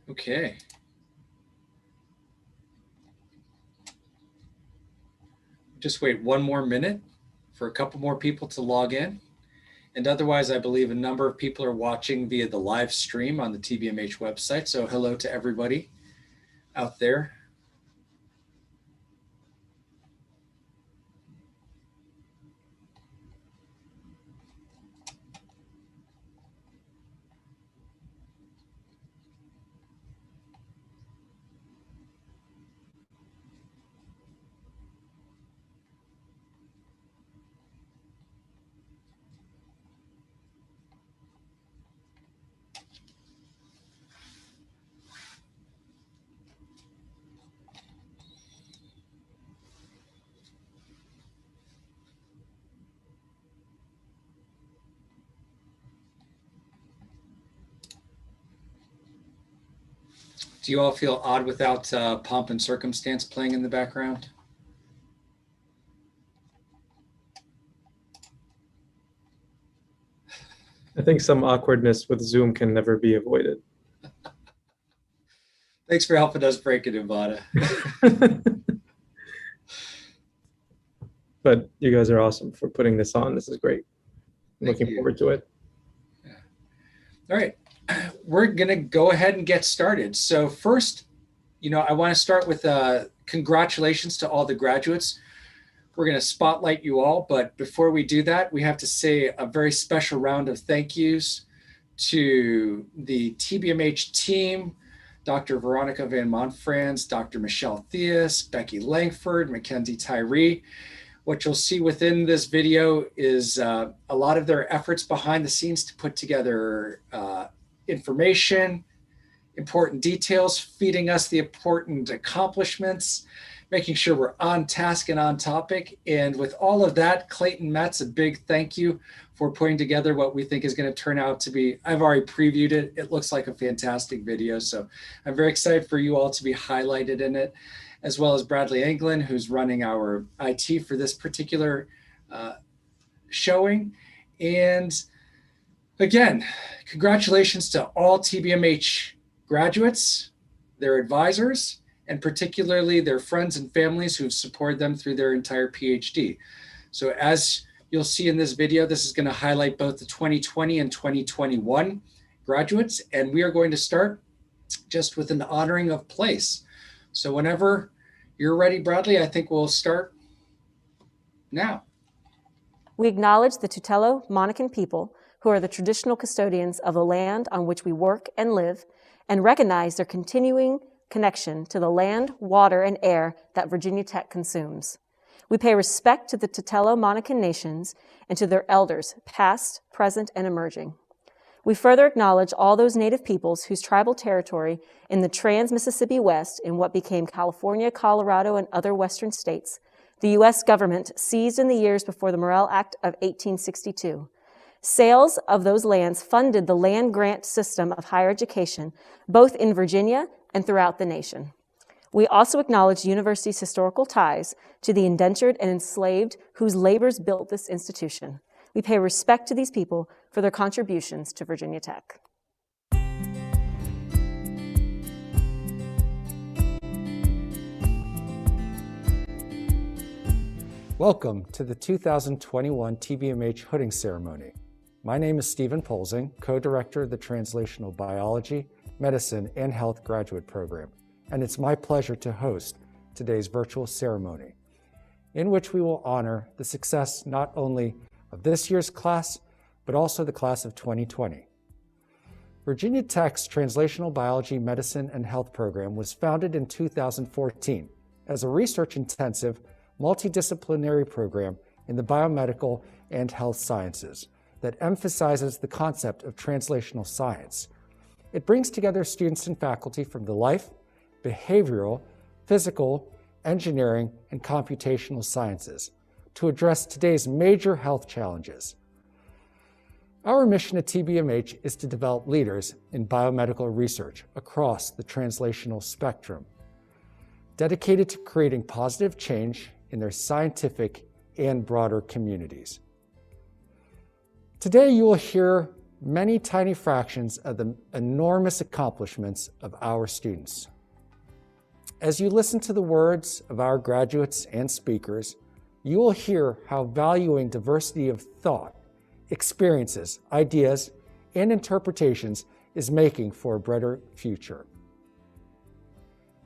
Okay. Just wait one more minute for a couple more people to log in. And otherwise, I believe a number of people are watching via the live stream on the TBMH website. So hello to everybody out there. Do you all feel odd without pomp and circumstance playing in the background? I think some awkwardness with Zoom can never be avoided. Thanks for helping us break it, Ivana. But you guys are awesome for putting this on. This is great. Looking forward to it. Yeah. All right. We're going to go ahead and get started. So first, I want to start with congratulations to all the graduates. We're going to spotlight you all, but before we do that, we have to say a very special round of thank yous to the TBMH team, Dr. Veronica Van Montfrans, Dr. Michelle Theus, Becky Langford, Mackenzie Tyree. What you'll see within this video is a lot of their efforts behind the scenes to put together information, important details, feeding us the important accomplishments, making sure we're on task and on topic. And with all of that, Clayton Metz, a big thank you for putting together what we think is going to turn out to be, I've already previewed it. It looks like a fantastic video. So I'm very excited for you all to be highlighted in it, as well as Bradley Anglin, who's running our IT for this particular showing. And again, congratulations to all TBMH graduates, their advisors, and particularly their friends and families who've supported them through their entire PhD. So as you'll see in this video, this is going to highlight both the 2020 and 2021 graduates, and we are going to start just with an honoring of place. So whenever you're ready, Bradley, I think we'll start now. We acknowledge the Tbmh people, who are the traditional custodians of the land on which we work and live, and recognize their continuing connection to the land, water, and air that Virginia Tech consumes. We pay respect to the Tbmh nations and to their elders, past, present, and emerging. We further acknowledge all those Native peoples whose tribal territory in the trans-Mississippi West, in what became California, Colorado, and other western states, the U.S. government seized in the years before the Morrill Act of 1862. Sales of those lands funded the land grant system of higher education, both in Virginia and throughout the nation. We also acknowledge the university's historical ties to the indentured and enslaved whose labors built this institution. We pay respect to these people for their contributions to Virginia Tech. Welcome to the 2021 TBMH Hooding Ceremony. My name is Stephen Polzing, co-director of the Translational Biology, Medicine, and Health Graduate Program, and it's my pleasure to host today's virtual ceremony, in which we will honor the success not only of this year's class, but also the class of 2020. Virginia Tech's Translational Biology, Medicine, and Health Program was founded in 2014 as a research-intensive, multidisciplinary program in the biomedical and health sciences that emphasizes the concept of translational science. It brings together students and faculty from the life, behavioral, physical, engineering, and computational sciences to address today's major health challenges. Our mission at TBMH is to develop leaders in biomedical research across the translational spectrum, dedicated to creating positive change in their scientific and broader communities. Today, you will hear many tiny fractions of the enormous accomplishments of our students. As you listen to the words of our graduates and speakers, you will hear how valuing diversity of thought, experiences, ideas, and interpretations is making for a brighter future.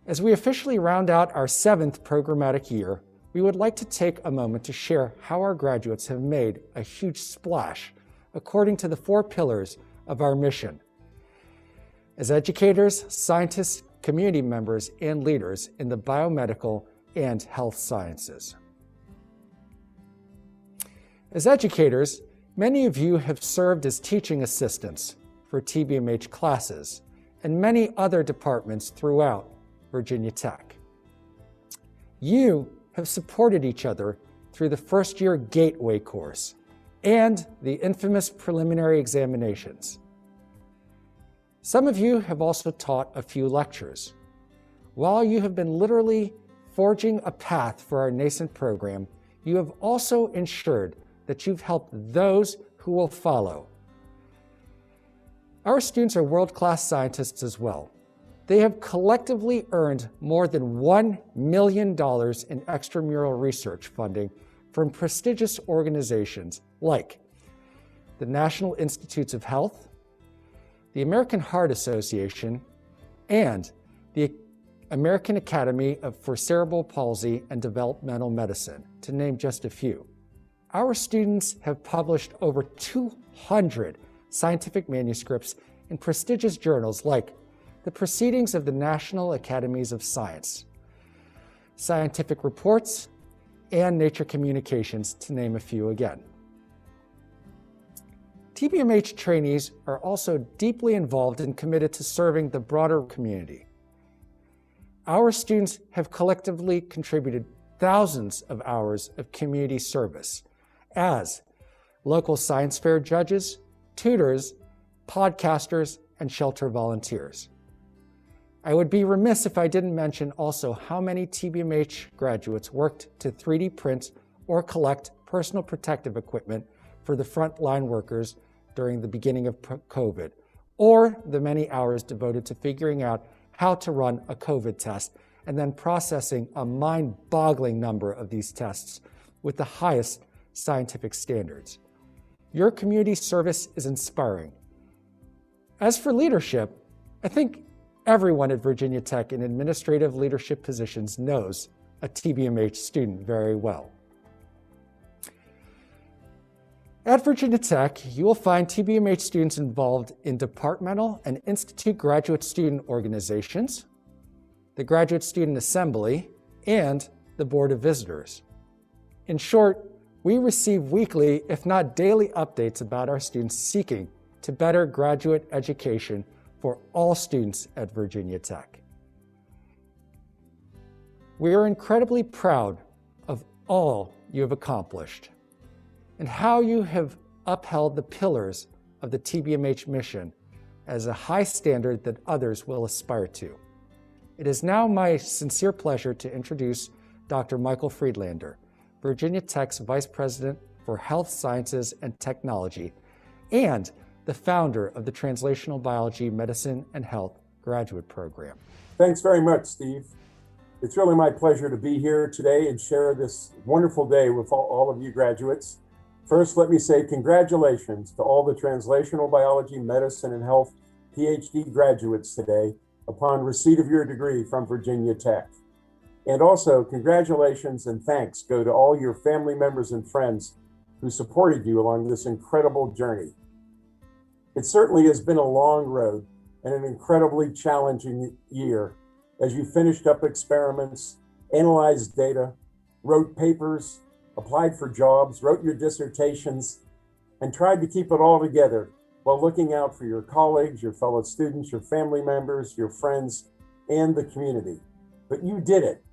As we officially round out our 7th programmatic year, we would like to take a moment to share how our graduates have made a huge splash according to the 4 pillars of our mission. As educators, scientists, community members, and leaders in the biomedical and health sciences. As educators, many of you have served as teaching assistants for Tbmh classes and many other departments throughout Virginia Tech. You have supported each other through the first-year Gateway course and the infamous preliminary examinations. Some of you have also taught a few lectures. While you have been literally forging a path for our nascent program, you have also ensured that you've helped those who will follow. Our students are world-class scientists as well. They have collectively earned more than $1 million in extramural research funding from prestigious organizations like the National Institutes of Health, the American Heart Association, and the American Academy for Cerebral Palsy and Developmental Medicine, to name just a few. Our students have published over 200 scientific manuscripts in prestigious journals like the Proceedings of the National Academies of Science, Scientific Reports, and Nature Communications, to name a few again. Tbmh trainees are also deeply involved and committed to serving the broader community. Our students have collectively contributed thousands of hours of community service as local science fair judges, tutors, podcasters, and shelter volunteers. I would be remiss if I didn't mention also how many Tbmh graduates worked to 3D print or collect personal protective equipment for the frontline workers during the beginning of COVID, or the many hours devoted to figuring out how to run a COVID test and then processing a mind-boggling number of these tests with the highest scientific standards. Your community service is inspiring. As for leadership, I think everyone at Virginia Tech in administrative leadership positions knows a Tbmh student very well. At Virginia Tech, you will find Tbmh students involved in departmental and institute graduate student organizations, the Graduate Student Assembly, and the Board of Visitors. In short, we receive weekly, if not daily, updates about our students seeking to better graduate education for all students at Virginia Tech. We are incredibly proud of all you have accomplished and how you have upheld the pillars of the Tbmh mission as a high standard that others will aspire to. It is now my sincere pleasure to introduce Dr. Michael Friedlander, Virginia Tech's Vice President for Health Sciences and Technology, and the founder of the Translational Biology, Medicine, and Health graduate program. Thanks very much, Steve. It's really my pleasure to be here today and share this wonderful day with all of you graduates. First, let me say congratulations to all the Translational Biology, Medicine, and Health PhD graduates today upon receipt of your degree from Virginia Tech. And also, congratulations and thanks go to all your family members and friends who supported you along this incredible journey. It certainly has been a long road and an incredibly challenging year as you finished up experiments, analyzed data, wrote papers, applied for jobs, wrote your dissertations, and tried to keep it all together while looking out for your colleagues, your fellow students, your family members, your friends, and the community. But you did it,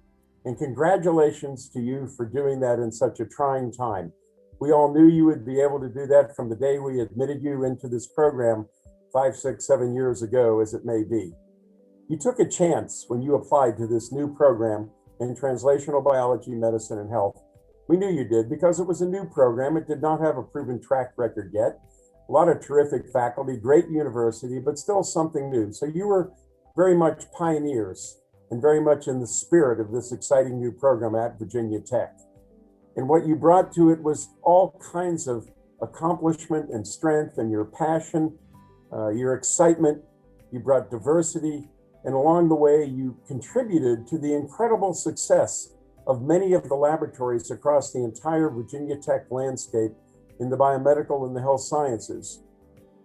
and congratulations to you for doing that in such a trying time. We all knew you would be able to do that from the day we admitted you into this program 5, 6, 7 years ago, as it may be. You took a chance when you applied to this new program in Translational Biology, Medicine, and Health. We knew you did because it was a new program. It did not have a proven track record yet. a lot of terrific faculty, great university, but still something new. So you were very much pioneers and very much in the spirit of this exciting new program at Virginia Tech. And what you brought to it was all kinds of accomplishment and strength and your passion, your excitement. You brought diversity, and along the way, you contributed to the incredible success of many of the laboratories across the entire Virginia Tech landscape in the biomedical and the health sciences.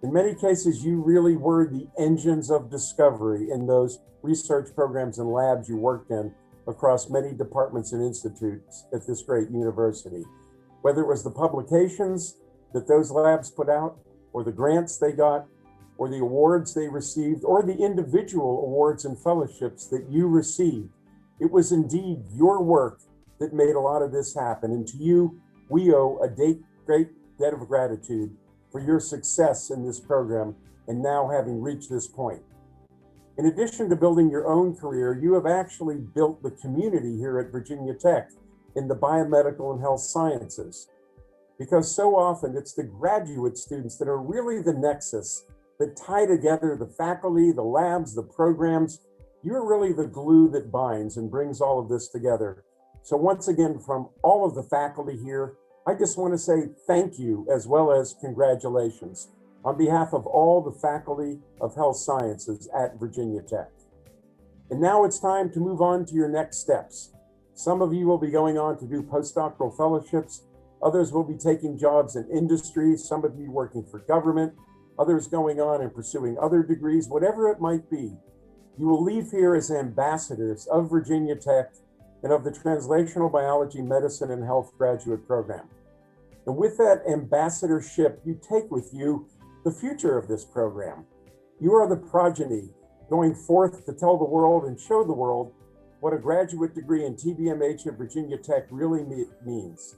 In many cases, you really were the engines of discovery in those research programs and labs you worked in across many departments and institutes at this great university. Whether it was the publications that those labs put out, or the grants they got, or the awards they received, or the individual awards and fellowships that you received, it was indeed your work that made a lot of this happen. And to you, we owe a great debt of gratitude for your success in this program and now having reached this point. In addition to building your own career, you have actually built the community here at Virginia Tech in the biomedical and health sciences. Because so often it's the graduate students that are really the nexus that tie together the faculty, the labs, the programs. You're really the glue that binds and brings all of this together. So once again, from all of the faculty here, I just want to say thank you as well as congratulations on behalf of all the faculty of health sciences at Virginia Tech. And now it's time to move on to your next steps. Some of you will be going on to do postdoctoral fellowships. Others will be taking jobs in industry. Some of you working for government, others going on and pursuing other degrees, whatever it might be. You will leave here as ambassadors of Virginia Tech and of the Translational Biology, Medicine, and Health graduate program. And with that ambassadorship, you take with you the future of this program. You are the progeny going forth to tell the world and show the world what a graduate degree in Tbmh at Virginia Tech really means.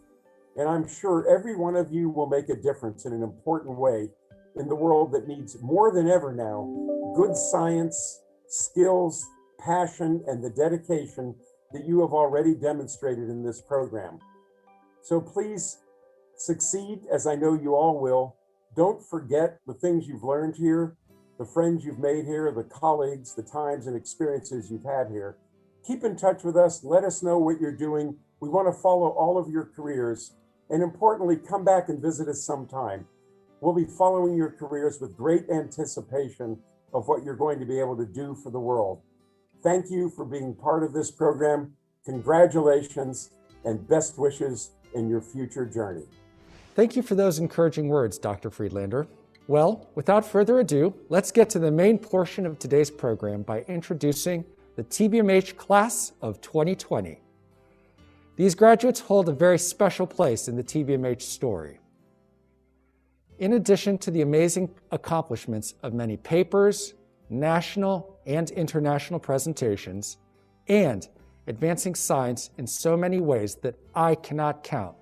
And I'm sure every one of you will make a difference in an important way in the world that needs more than ever now good science, skills, passion, and the dedication that you have already demonstrated in this program. So please succeed, as I know you all will. Don't forget the things you've learned here, the friends you've made here, the colleagues, the times and experiences you've had here. Keep in touch with us. Let us know what you're doing. We want to follow all of your careers. And importantly, come back and visit us sometime. We'll be following your careers with great anticipation of what you're going to be able to do for the world. Thank you for being part of this program. Congratulations and best wishes in your future journey. Thank you for those encouraging words, Dr. Friedlander. Well, without further ado, let's get to the main portion of today's program by introducing the Tbmh Class of 2020. These graduates hold a very special place in the Tbmh story. In addition to the amazing accomplishments of many papers, national and international presentations, and advancing science in so many ways that I cannot count,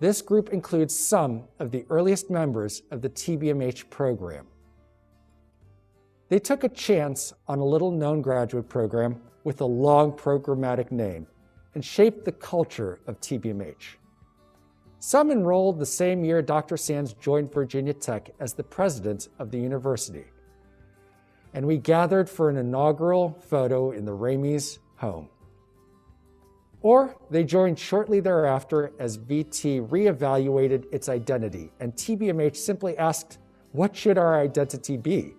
this group includes some of the earliest members of the Tbmh program. They took a chance on a little-known graduate program with a long programmatic name and shaped the culture of Tbmh. Some enrolled the same year Dr. Sands joined Virginia Tech as the president of the university, and we gathered for an inaugural photo in the Ramey's home. Or they joined shortly thereafter as VT reevaluated its identity, and Tbmh simply asked, "What should our identity be?"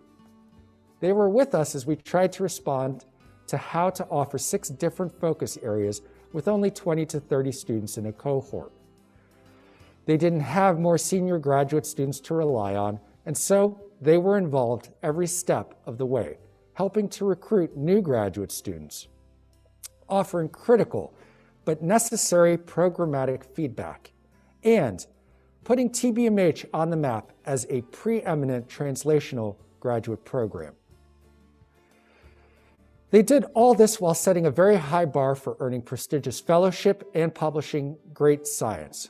They were with us as we tried to respond to how to offer 6 different focus areas with only 20 to 30 students in a cohort. They didn't have more senior graduate students to rely on, and so they were involved every step of the way, helping to recruit new graduate students, offering critical but necessary programmatic feedback, and putting Tbmh on the map as a preeminent translational graduate program. They did all this while setting a very high bar for earning prestigious fellowship and publishing great science.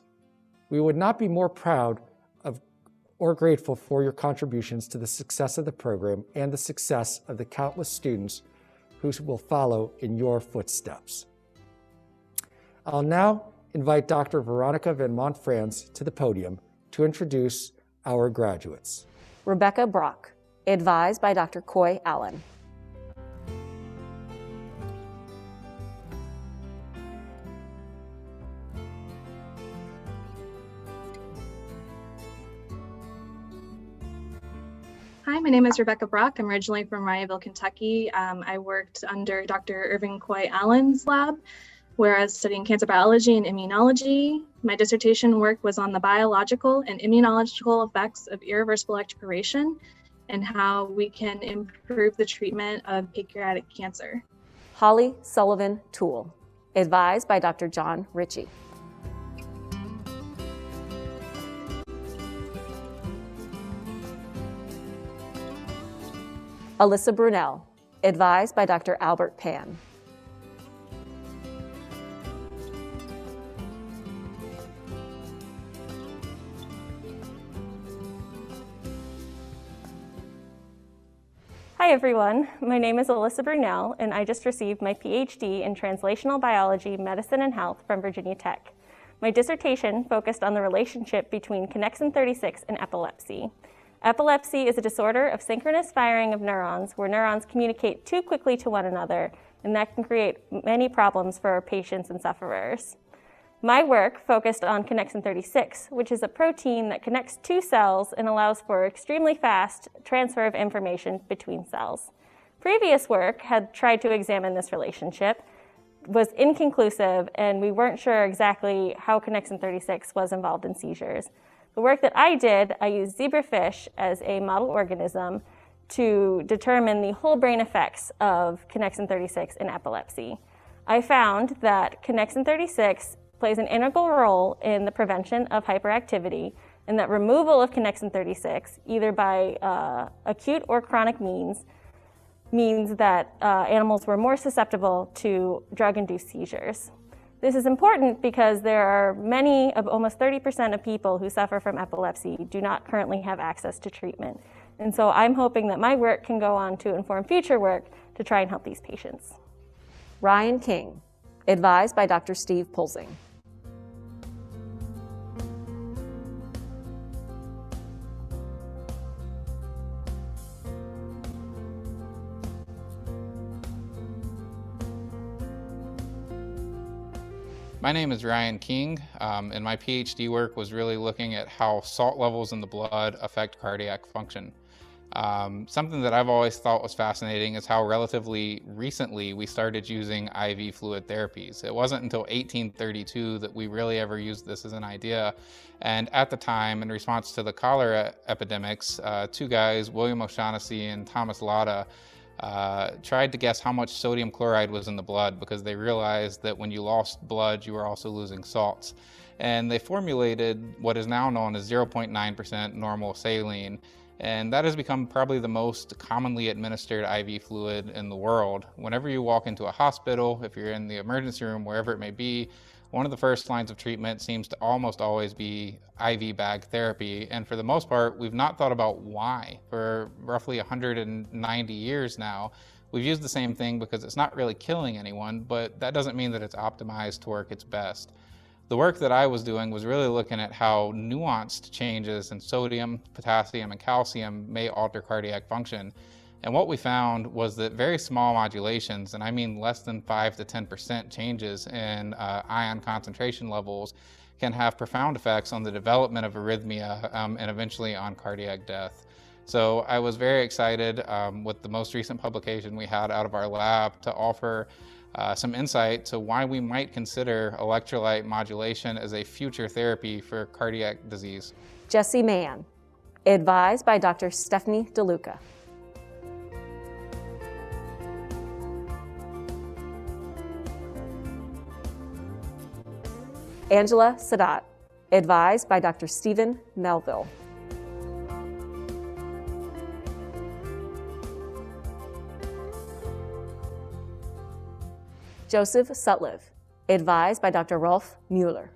We would not be more proud of or grateful for your contributions to the success of the program and the success of the countless students who will follow in your footsteps. I'll now invite Dr. Veronica van Montfrans to the podium to introduce our graduates. Rebecca Brock, advised by Dr. Coy Allen. Hi, my name is Rebecca Brock. I'm originally from Ryeville, Kentucky. I worked under Dr. Irving Coy Allen's lab, where I was studying cancer biology and immunology. My dissertation work was on the biological and immunological effects of irreversible expiration and how we can improve the treatment of pancreatic cancer. Holly Sullivan Toole, advised by Dr. John Ritchie. Alyssa Brunel, advised by Dr. Albert Pan. Hi everyone, my name is Alyssa Brunel and I just received my PhD in Translational Biology, Medicine and Health from Virginia Tech. My dissertation focused on the relationship between connexin 36 and epilepsy. Epilepsy is a disorder of synchronous firing of neurons where neurons communicate too quickly to one another, and that can create many problems for our patients and sufferers. My work focused on connexin 36, which is a protein that connects two cells and allows for extremely fast transfer of information between cells. Previous work had tried to examine this relationship, was inconclusive, and we weren't sure exactly how connexin 36 was involved in seizures. The work that I did, I used zebrafish as a model organism to determine the whole brain effects of connexin 36 in epilepsy. I found that connexin 36 plays an integral role in the prevention of hyperactivity, and that removal of connexin 36, either by acute or chronic means that animals were more susceptible to drug-induced seizures. This is important because there are almost 30% of people who suffer from epilepsy do not currently have access to treatment. And so I'm hoping that my work can go on to inform future work to try and help these patients. Ryan King, advised by Dr. Steve Pulsing. My name is Ryan King, and my PhD work was really looking at how salt levels in the blood affect cardiac function. Something that I've always thought was fascinating is how relatively recently we started using IV fluid therapies. It wasn't until 1832 that we really ever used this as an idea. And at the time, in response to the cholera epidemics, two guys, William O'Shaughnessy and Thomas Latta, tried to guess how much sodium chloride was in the blood because they realized that when you lost blood, you were also losing salts. And they formulated what is now known as 0.9% normal saline. And that has become probably the most commonly administered IV fluid in the world. Whenever you walk into a hospital, if you're in the emergency room, wherever it may be, one of the first lines of treatment seems to almost always be IV bag therapy. And for the most part, we've not thought about why. For roughly 190 years now, we've used the same thing because it's not really killing anyone, but that doesn't mean that it's optimized to work its best. The work that I was doing was really looking at how nuanced changes in sodium, potassium, and calcium may alter cardiac function. And what we found was that very small modulations, and I mean less than 5 to 10% changes in ion concentration levels, can have profound effects on the development of arrhythmia and eventually on cardiac death. So I was very excited with the most recent publication we had out of our lab to offer some insight to why we might consider electrolyte modulation as a future therapy for cardiac disease. Jesse Mann, advised by Dr. Stephanie DeLuca. Angela Sadat, advised by Dr. Stephen Melville. Joseph Sutliff, advised by Dr. Rolf Mueller.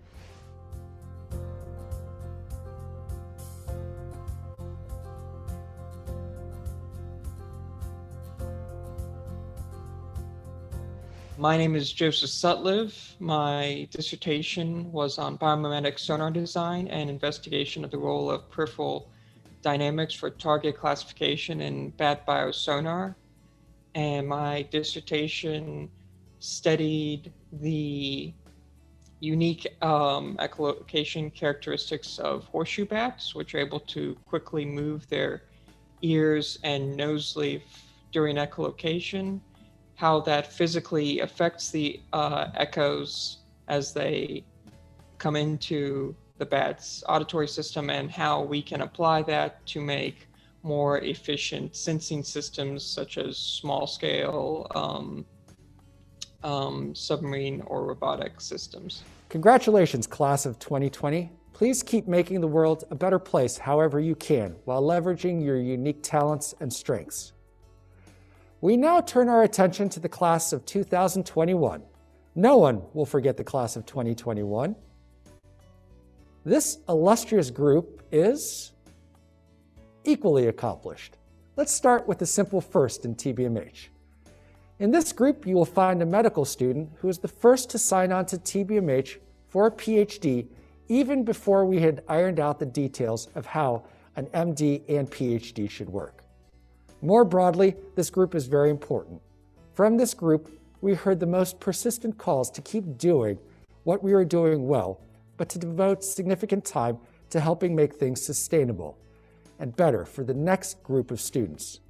My name is Joseph Sutliff. My dissertation was on biomimetic sonar design and investigation of the role of peripheral dynamics for target classification in bat biosonar. And my dissertation studied the unique echolocation characteristics of horseshoe bats, which are able to quickly move their ears and nose leaf during echolocation, how that physically affects the echoes as they come into the bat's auditory system, and how we can apply that to make more efficient sensing systems such as small scale submarine or robotic systems. Congratulations, class of 2020. Please keep making the world a better place however you can while leveraging your unique talents and strengths. We now turn our attention to the class of 2021. No one will forget the class of 2021. This illustrious group is equally accomplished. Let's start with a simple first in TBMH. In this group, you will find a medical student who is the first to sign on to TBMH for a PhD even before we had ironed out the details of how an MD and PhD should work. More broadly, this group is very important. From this group, we heard the most persistent calls to keep doing what we were doing well, but to devote significant time to helping make things sustainable and better for the next group of students.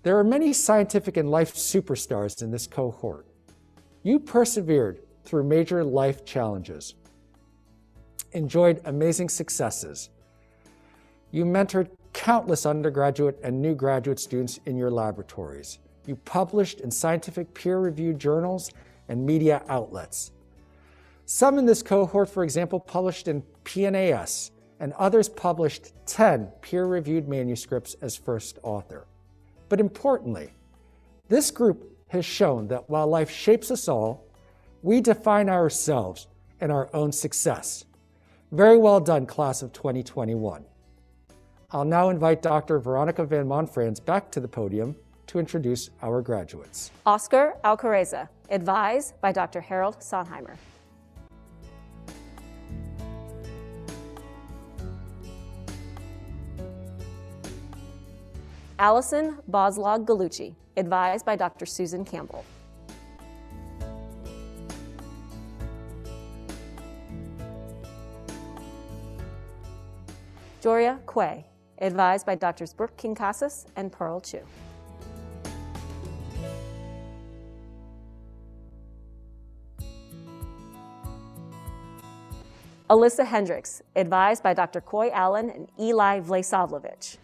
There are many scientific and life superstars in this cohort. You persevered through major life challenges, enjoyed amazing successes. You mentored countless undergraduate and new graduate students in your laboratories. You published in scientific peer-reviewed journals and media outlets. Some in this cohort, for example, published in PNAS, and others published 10 peer-reviewed manuscripts as first author. But importantly, this group has shown that while life shapes us all, we define ourselves and our own success. Very well done, class of 2021. I'll now invite Dr. Veronica Van Monfrans back to the podium to introduce our graduates. Oscar Alcareza, advised by Dr. Harold Sonheimer. Allison Boslog Galucci, advised by Dr. Susan Campbell. Joria Quay, advised by Drs. Brooke King-Casas and Pearl Chu. Alyssa Hendricks, advised by Dr. Coy Allen and Eli Vlasovlovich.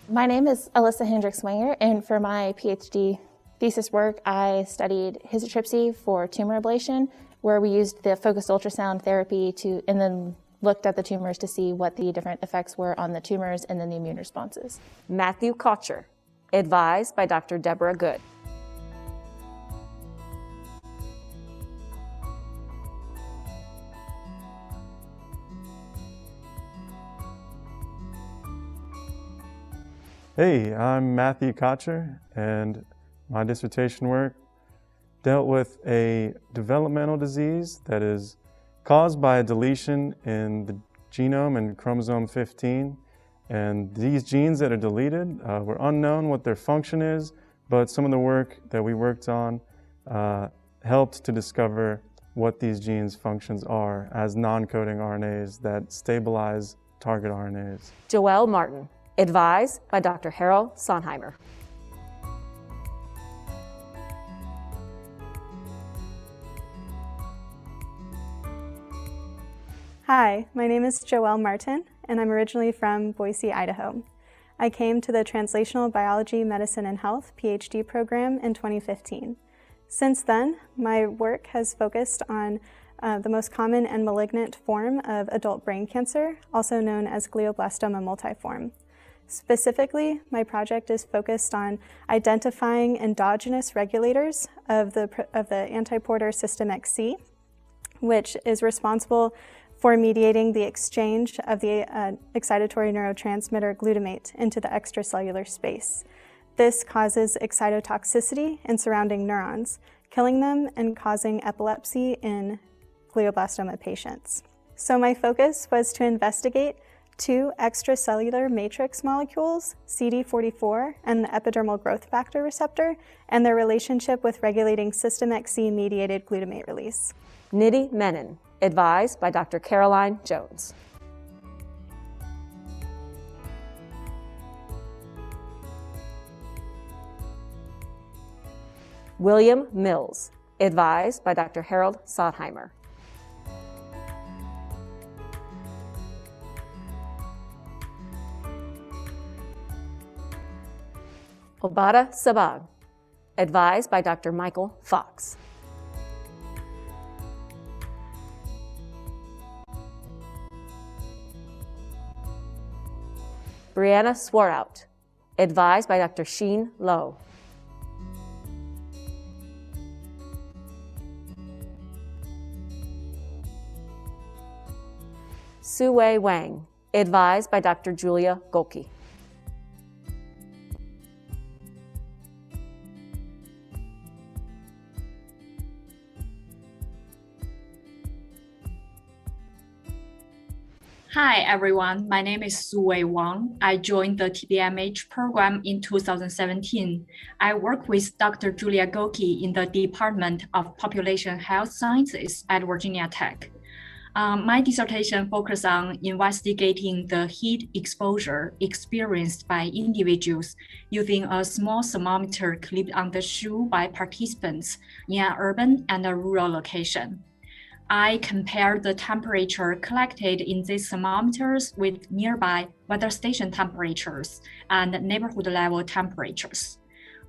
My name is Alyssa Hendricks-Wenger, and for my PhD thesis work, I studied histotripsy for tumor ablation, where we used the focused ultrasound therapy and then looked at the tumors to see what the different effects were on the tumors and then the immune responses. Matthew Kocher, advised by Dr. Deborah Good. Hey, I'm Matthew Kocher, and my dissertation work dealt with a developmental disease that is caused by a deletion in the genome and chromosome 15. And these genes that are deleted were unknown what their function is, but some of the work that we worked on helped to discover what these genes' functions are as non-coding RNAs that stabilize target RNAs. Joelle Martin, advised by Dr. Harold Sonheimer. Hi, my name is Joelle Martin, and I'm originally from Boise, Idaho. I came to the Translational Biology, Medicine, and Health PhD program in 2015. Since then, my work has focused on the most common and malignant form of adult brain cancer, also known as glioblastoma multiforme. Specifically, my project is focused on identifying endogenous regulators of the antiporter system XC, which is responsible for mediating the exchange of the excitatory neurotransmitter glutamate into the extracellular space. This causes excitotoxicity in surrounding neurons, killing them and causing epilepsy in glioblastoma patients. So my focus was to investigate two extracellular matrix molecules, CD44 and the epidermal growth factor receptor, and their relationship with regulating system XC-mediated glutamate release. Nidhi Menon, advised by Dr. Caroline Jones. William Mills, advised by Dr. Harold Sondheimer. Obada Sabag, advised by Dr. Michael Fox. Brianna Swarout, advised by Dr. Sheen Lowe. Su-Wei Wang, advised by Dr. Julia Golke. Hi everyone, my name is Su-Wei Wang. I joined the Tbmh program in 2017. I work with Dr. Julia Golke in the Department of Population Health Sciences at Virginia Tech. My dissertation focused on investigating the heat exposure experienced by individuals using a small thermometer clipped on the shoe by participants in an urban and a rural location. I compared the temperature collected in these thermometers with nearby weather station temperatures and neighborhood level temperatures.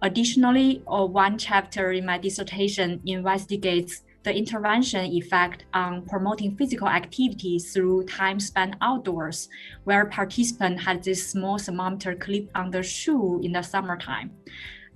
Additionally, one chapter in my dissertation investigates the intervention effect on promoting physical activity through time spent outdoors, where participants had this small thermometer clipped on the shoe in the summertime.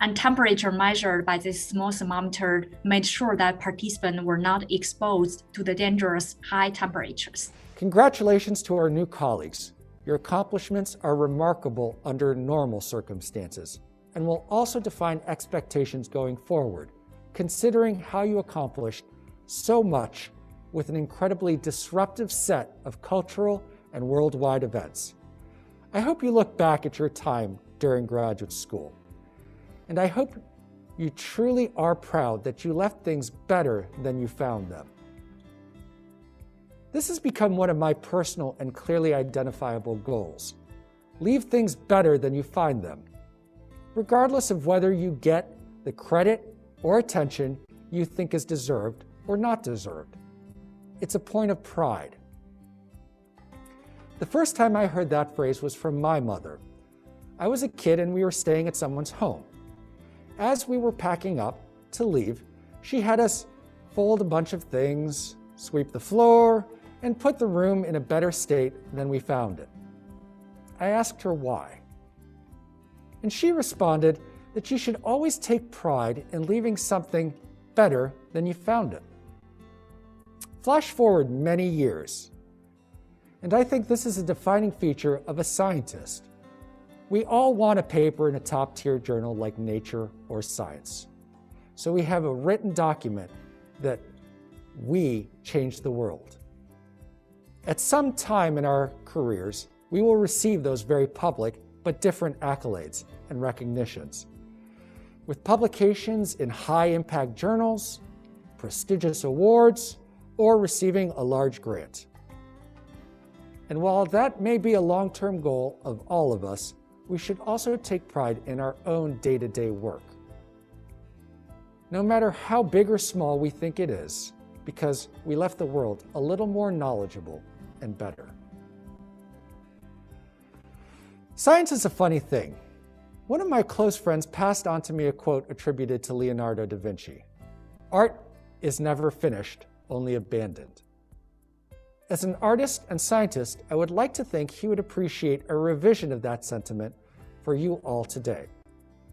And temperature measured by this small thermometer made sure that participants were not exposed to the dangerous high temperatures. Congratulations to our new colleagues. Your accomplishments are remarkable under normal circumstances and will also define expectations going forward, considering how you accomplished so much with an incredibly disruptive set of cultural and worldwide events. I hope you look back at your time during graduate school. And I hope you truly are proud that you left things better than you found them. This has become one of my personal and clearly identifiable goals. Leave things better than you find them, regardless of whether you get the credit or attention you think is deserved or not deserved. It's a point of pride. The first time I heard that phrase was from my mother. I was a kid and we were staying at someone's home. As we were packing up to leave, she had us fold a bunch of things, sweep the floor, and put the room in a better state than we found it. I asked her why. And she responded that you should always take pride in leaving something better than you found it. Flash forward many years, and I think this is a defining feature of a scientist. We all want a paper in a top-tier journal like Nature or Science. So we have a written document that we changed the world. At some time in our careers, we will receive those very public but different accolades and recognitions. With publications in high-impact journals, prestigious awards, or receiving a large grant. And while that may be a long-term goal of all of us, we should also take pride in our own day-to-day work. No matter how big or small we think it is, because we left the world a little more knowledgeable and better. Science is a funny thing. One of my close friends passed on to me a quote attributed to Leonardo da Vinci. Art is never finished, only abandoned. As an artist and scientist, I would like to think he would appreciate a revision of that sentiment for you all today.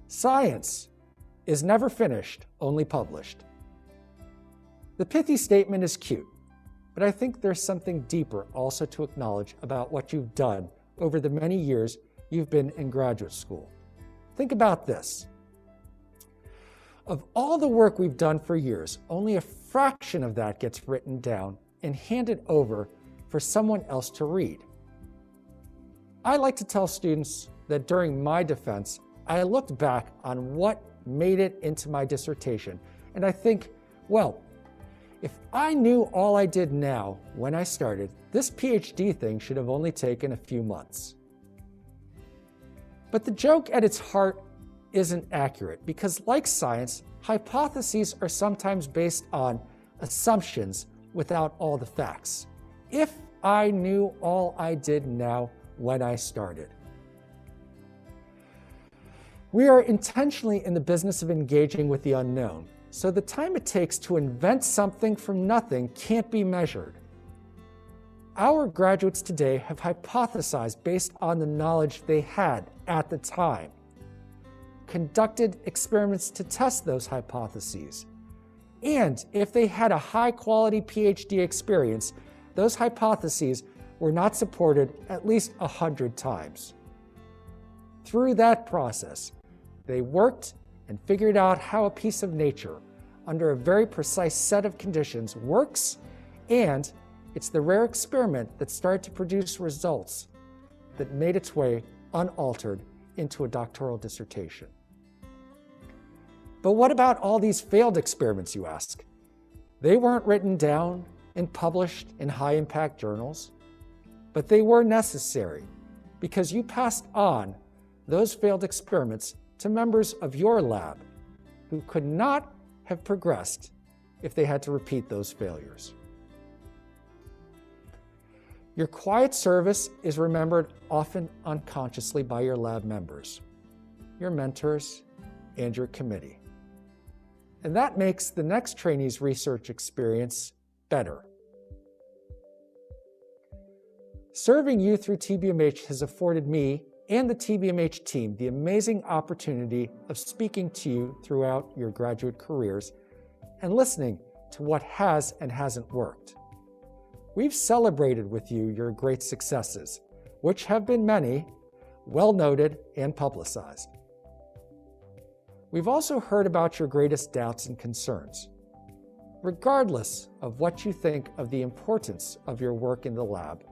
Science is never finished, only published. The pithy statement is cute, but I think there's something deeper also to acknowledge about what you've done over the many years you've been in graduate school. Think about this. Of all the work we've done for years, only a fraction of that gets written down and handed over for someone else to read. I like to tell students that during my defense, I looked back on what made it into my dissertation, and I think, well, if I knew all I did now when I started, this PhD thing should have only taken a few months. But the joke at its heart isn't accurate because, like science, hypotheses are sometimes based on assumptions without all the facts. If I knew all I did now when I started. We are intentionally in the business of engaging with the unknown, so the time it takes to invent something from nothing can't be measured. Our graduates today have hypothesized based on the knowledge they had at the time, conducted experiments to test those hypotheses, and if they had a high-quality PhD experience, those hypotheses were not supported at least 100 times. Through that process, they worked and figured out how a piece of nature, under a very precise set of conditions, works, and it's the rare experiment that started to produce results that made its way unaltered into a doctoral dissertation. But what about all these failed experiments, you ask? They weren't written down and published in high-impact journals, but they were necessary because you passed on those failed experiments to members of your lab who could not have progressed if they had to repeat those failures. Your quiet service is remembered often unconsciously by your lab members, your mentors, and your committee. And that makes the next trainee's research experience better. Serving you through TBMH has afforded me and the TBMH team the amazing opportunity of speaking to you throughout your graduate careers and listening to what has and hasn't worked. We've celebrated with you your great successes, which have been many, well noted and publicized. We've also heard about your greatest doubts and concerns. Regardless of what you think of the importance of your work in the lab,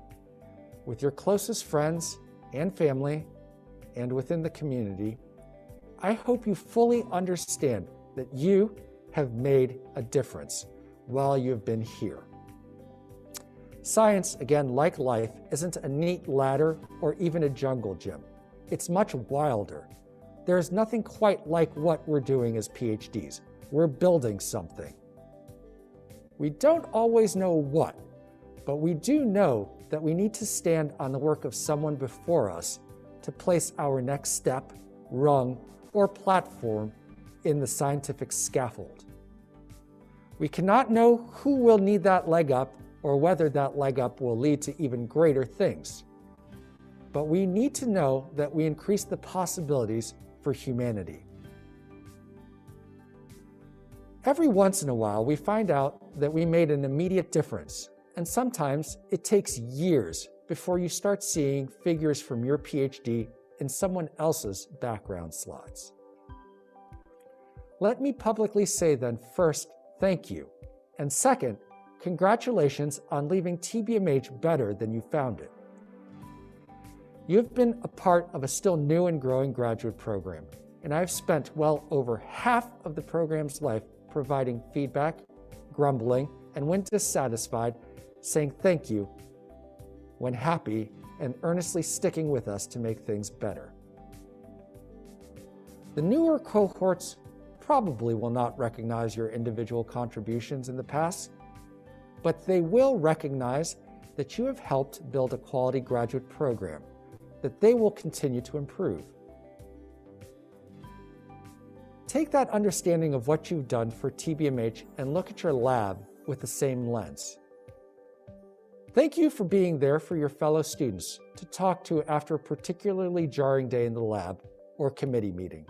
with your closest friends and family, and within the community, I hope you fully understand that you have made a difference while you've been here. Science, again, like life, isn't a neat ladder or even a jungle gym. It's much wilder. There is nothing quite like what we're doing as PhDs. We're building something. We don't always know what, but we do know that we need to stand on the work of someone before us to place our next step, rung, or platform in the scientific scaffold. We cannot know who will need that leg up or whether that leg up will lead to even greater things. But we need to know that we increase the possibilities for humanity. Every once in a while, we find out that we made an immediate difference, and sometimes it takes years before you start seeing figures from your PhD in someone else's background slides. Let me publicly say then, first, thank you, and second, congratulations on leaving TBMH better than you found it. You've been a part of a still new and growing graduate program, and I've spent well over half of the program's life providing feedback, grumbling, and when dissatisfied, saying thank you, when happy, and earnestly sticking with us to make things better. The newer cohorts probably will not recognize your individual contributions in the past, but they will recognize that you have helped build a quality graduate program that they will continue to improve. Take that understanding of what you've done for TBMH and look at your lab with the same lens. Thank you for being there for your fellow students to talk to after a particularly jarring day in the lab or committee meeting.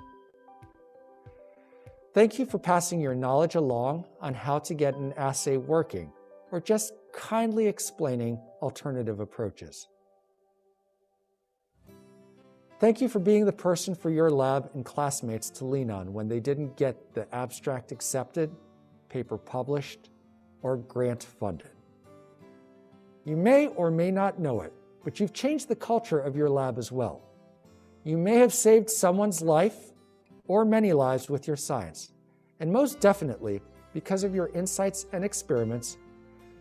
Thank you for passing your knowledge along on how to get an assay working or just kindly explaining alternative approaches. Thank you for being the person for your lab and classmates to lean on when they didn't get the abstract accepted, paper published, or grant funded. You may or may not know it, but you've changed the culture of your lab as well. You may have saved someone's life or many lives with your science, and most definitely, because of your insights and experiments,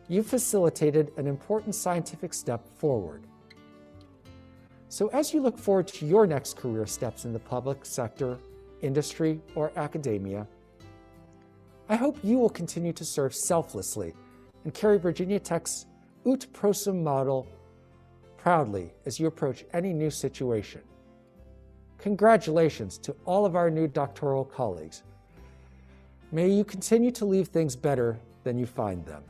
you've facilitated an important scientific step forward. So as you look forward to your next career steps in the public sector, industry, or academia, I hope you will continue to serve selflessly and carry Virginia Tech's Ut Prosim model proudly as you approach any new situation. Congratulations to all of our new doctoral colleagues. May you continue to leave things better than you find them.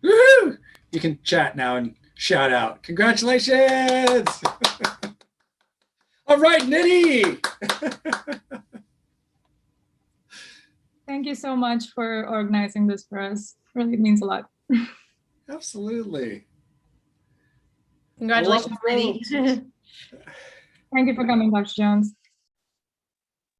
Woohoo! You can chat now and shout out. Congratulations! All right, Nidhi! Thank you so much for organizing this for us. Really means a lot. Absolutely. Congratulations, Nidhi. Thank you for coming, Dr. Jones.